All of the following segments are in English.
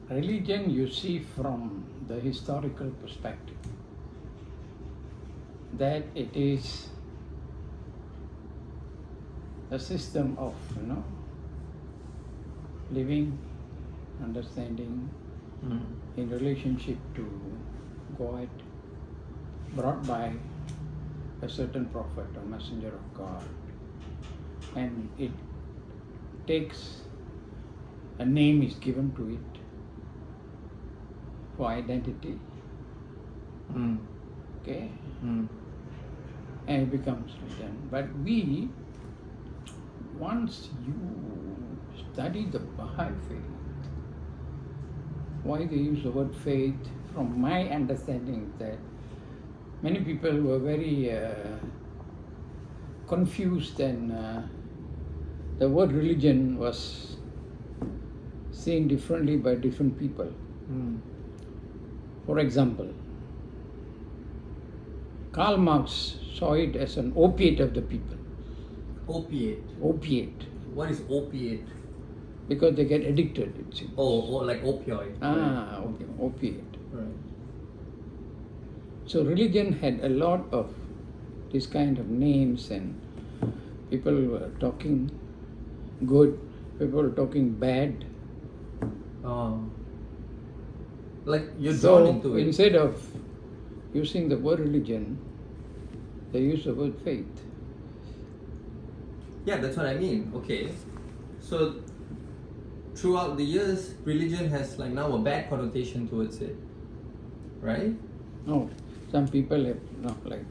religion you see from the historical perspective, that it is a system of, living, understanding in relationship to God, brought by a certain prophet or messenger of God. And it takes, a name is given to it for identity. Okay? And it becomes religion. But once you study the Baha'i faith, why they use the word faith, from my understanding, that many people were very confused, and the word religion was seen differently by different people. For example, Karl Marx saw it as an opiate of the people. Opiate? Opiate. What is opiate? Because they get addicted, it seems. Oh, like opioid. Okay, opiate. Right. So religion had a lot of this kind of names, and people were talking good, people were talking bad. Like you're drawn into it. Instead of using the word religion, they use the word faith. Yeah, that's what I mean. Okay. So throughout the years, religion has like now a bad connotation towards it. Right? No. Some people have, like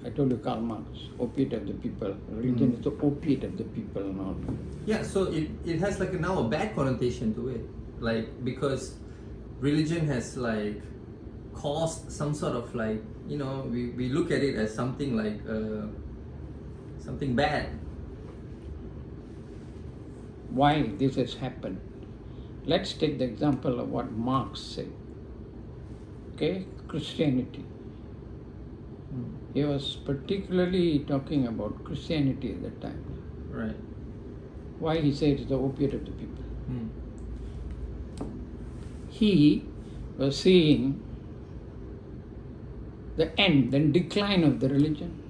I told you, Karl Marx, opiate of the people. Religion is the opiate of the people and all. Yeah, so it has like now a bad connotation to it. Like, because religion has like caused some sort of like, we look at it as something like something bad. Why this has happened? Let's take the example of what Marx said. Okay, Christianity. He was particularly talking about Christianity at that time. Right. Why he said it's the opiate of the people? He was seeing the end, the decline of the religion.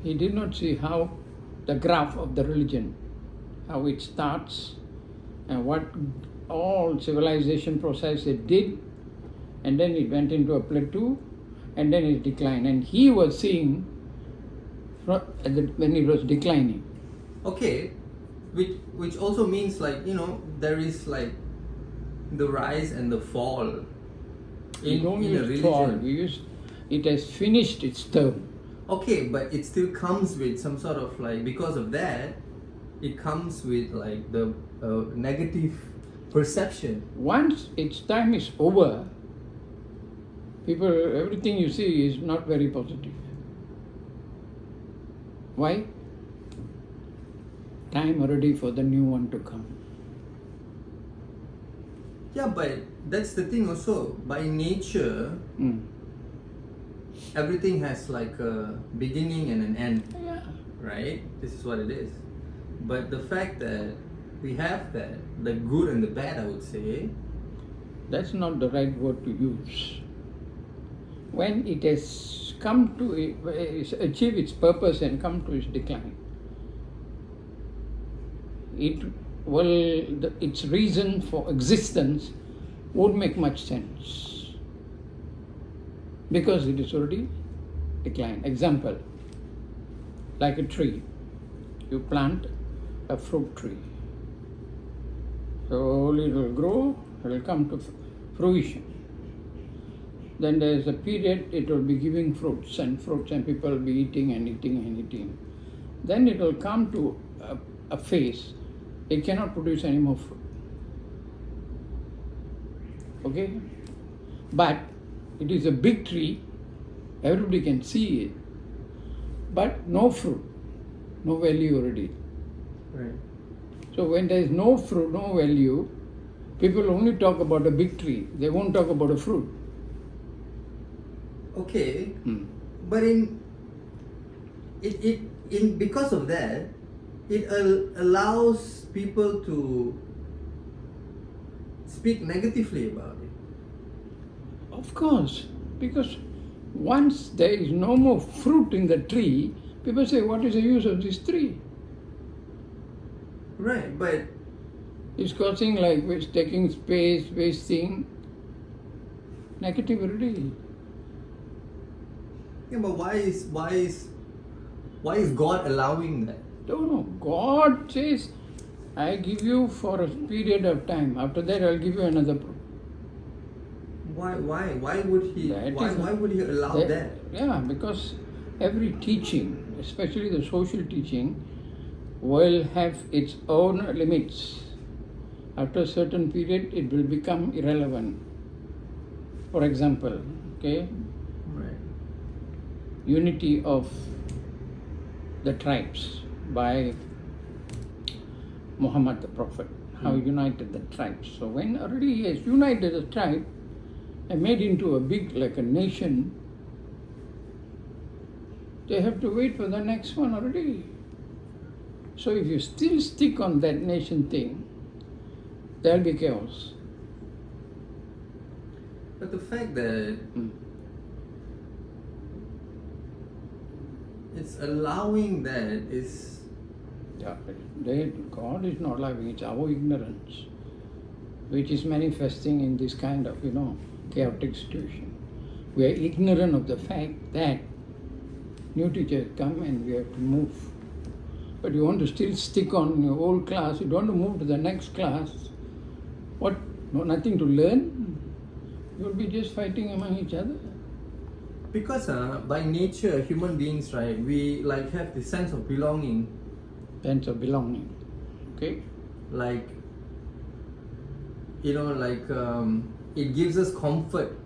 He did not see how the graph of the religion, how it starts and what all civilization process it did, and then it went into a plateau, and then it declined. And he was seeing when it was declining. Okay, which also means like, there is like the rise and the fall in a religion. Fall. We use it has finished its term. Okay, but it still comes with some sort of like, because of that, it comes with like the negative perception. Once its time is over, everything you see is not very positive. Why? Time already for the new one to come. Yeah, but that's the thing also. By nature, everything has like a beginning and an end. Yeah. Right? This is what it is. But the fact that we have that, the good and the bad, I would say. That's not the right word to use. When it has come to achieve its purpose and come to its decline, its reason for existence won't make much sense, because it is already declined. Example, like a tree. You plant a fruit tree. Slowly it will grow, it will come to fruition. Then there is a period it will be giving fruits and people will be eating and eating and eating. Then it will come to a phase, it cannot produce any more fruit. Okay? But it is a big tree, everybody can see it, but no fruit, no value already. Right. So when there is no fruit, no value, people only talk about a big tree, they won't talk about a fruit. Okay, but because of that, it allows people to speak negatively about it. Of course, because once there is no more fruit in the tree, people say, what is the use of this tree? Right, but It's causing taking space, wasting, negativity. yeah, but why is God allowing that? Don't know. God says, I give you for a period of time. After that, I'll give you another. Why would he? Why would he allow that? Yeah, because every teaching, especially the social teaching, will have its own limits. After a certain period, it will become irrelevant. For example, okay, Right. unity of the tribes by Muhammad the Prophet, how he united the tribes. So when already he has united the tribe and made into a big, like a nation, they have to wait for the next one already. So if you still stick on that nation thing, there'll be chaos. But the fact that it's allowing that is Yeah, God is not allowing, it's our ignorance which is manifesting in this kind of, chaotic situation. We are ignorant of the fact that new teachers come and we have to move. But you want to still stick on your old class, you don't want to move to the next class. What? No, nothing to learn? You will be just fighting among each other. because by nature human beings, right, we like have this sense of belonging. Sense of belonging. Okay? Like it gives us comfort,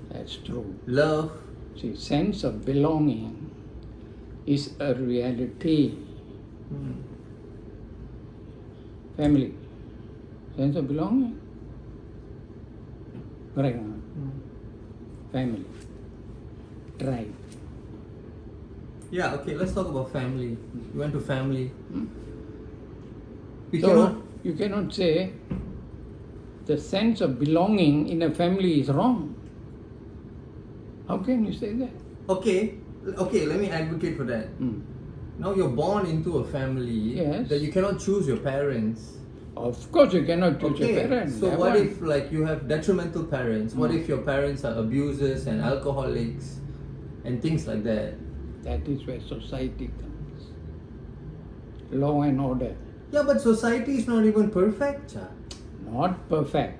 That's true. love. See, sense of belonging is a reality. Family. Sense of belonging. Correct. Family. Tribe. Yeah, okay, let's talk about family. We went to family. We So you cannot say the sense of belonging in a family is wrong. How can you say that? Okay, let me advocate for that. Now you're born into a family Yes. that you cannot choose your parents. Of course you cannot choose your parents. So That what one. if you have detrimental parents? What if your parents are abusers and alcoholics and things like that? That is where society comes. Law and order. Yeah, but society is not even perfect, cha. Not perfect,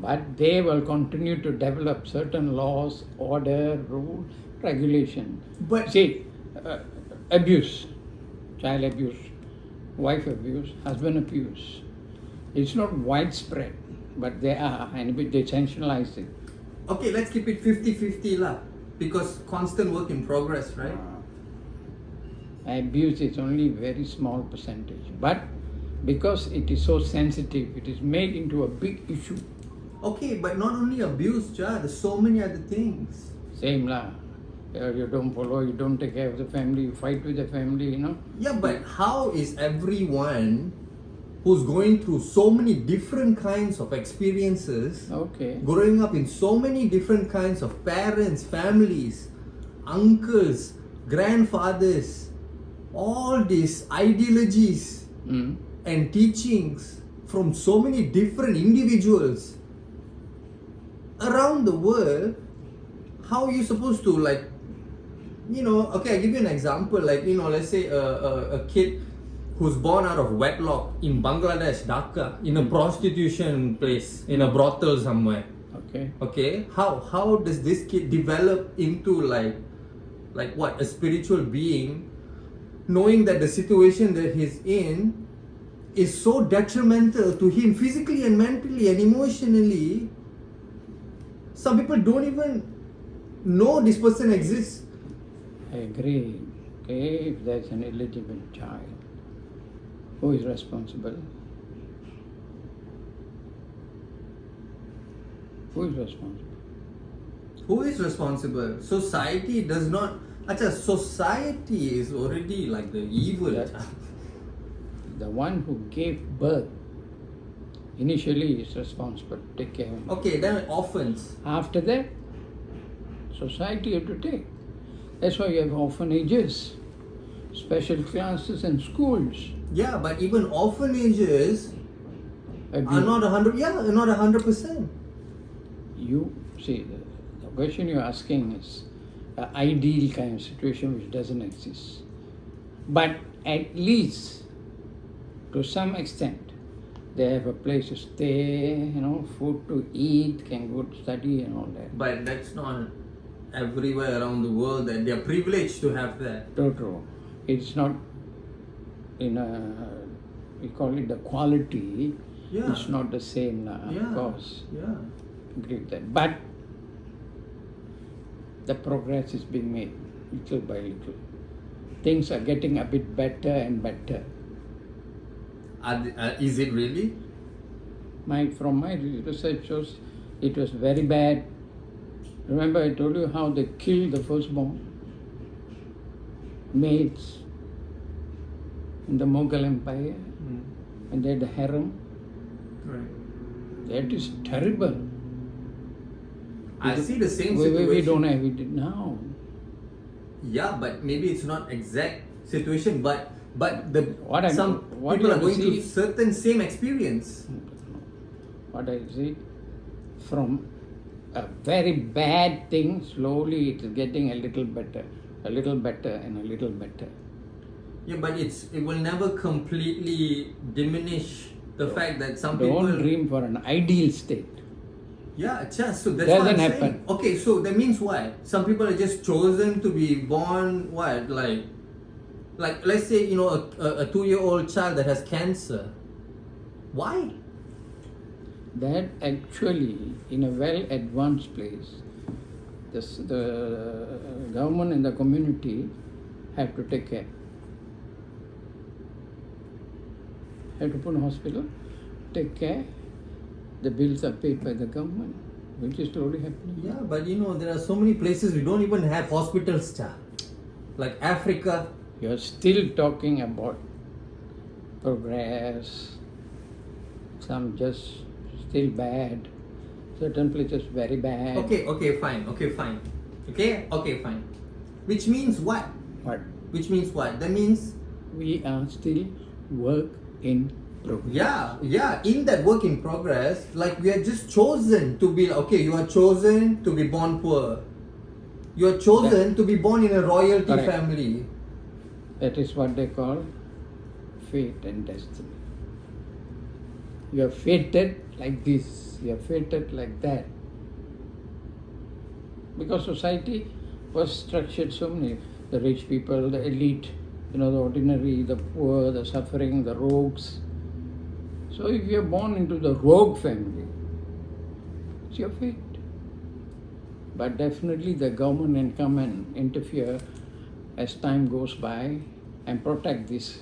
but they will continue to develop certain laws, order, rule, regulation. But See, abuse, child abuse, wife abuse, husband abuse. It's not widespread, but they are, and they sensationalize it. okay, let's keep it 50-50 lah. Because constant work in progress, right? Abuse is only very small percentage, but because it is so sensitive, it is made into a big issue. Okay, but not only abuse, cha. There's so many other things. Same lah. You don't follow, you don't take care of the family, you fight with the family, Yeah, but how is everyone who's going through so many different kinds of experiences, Okay. growing up in so many different kinds of parents, families, uncles, grandfathers, all these ideologies and teachings from so many different individuals around the world, how are you supposed to okay, I'll give you an example, let's say a kid who's born out of wedlock in Bangladesh, Dhaka, in a prostitution place, in a brothel somewhere. Okay, how does this kid develop into like what, a spiritual being, knowing that the situation that he's in is so detrimental to him physically and mentally and emotionally? Some people don't even know this person exists. I agree. Okay, if there's an illegitimate child, who is responsible? Who is responsible? Who is responsible? Society does not. Acha, society is already like the evil. The one who gave birth Initially, he is responsible to take care of him. Okay, then orphans. After that, society have to take. That's why you have orphanages, special classes and schools. Yeah, but even orphanages Have are you- not 100. Yeah, not 100%. You see, the question you're asking is an ideal kind of situation which doesn't exist. But at least, to some extent, they have a place to stay, food to eat, can go to study and all that. But that's not everywhere around the world that they are privileged to have that. True. It's not we call it the quality. Yeah. It's not the same, Yeah. of course. Yeah. Agree with that. But the progress is being made little by little. Things are getting a bit better and better. Is it really? From my research shows it was very bad. Remember I told you how they killed the firstborn maids in the Mughal Empire and they had the harem. Right. That is terrible. I see the same situation. We don't have it now. Yeah, but maybe it's not exact situation, but What people you are going see- through certain same experience. What I see, from a very bad thing, slowly it is getting a little better and a little better. Yeah, but it will never completely diminish the fact that some Don't people. dream for an ideal state. Yeah, just so that's Doesn't what I'm happen. saying. Okay, so that means what? Some people are just chosen to be born what? Like let's say a 2-year-old child that has cancer. Why? That actually, in a well advanced place, the government and the community have to take care. Have to put in hospital, take care. The bills are paid by the government, which is slowly happening. Yeah, but there are so many places we don't even have hospitals, cha. Like Africa. You're still talking about progress, some just still bad, certain places very bad. Okay, fine. Okay, fine. Which means what? But Which means what? That means we are still work in progress. yeah, in that work in progress, like we are just chosen to be you are chosen to be born poor. You are chosen to be born in a royalty Correct. family. That is what they call fate and destiny. You are fated like this, you are fated like that. Because society was structured so many, the rich people, the elite, the ordinary, the poor, the suffering, the rogues. So if you are born into the rogue family, it's your fate. But definitely the government can come and interfere as time goes by and protect this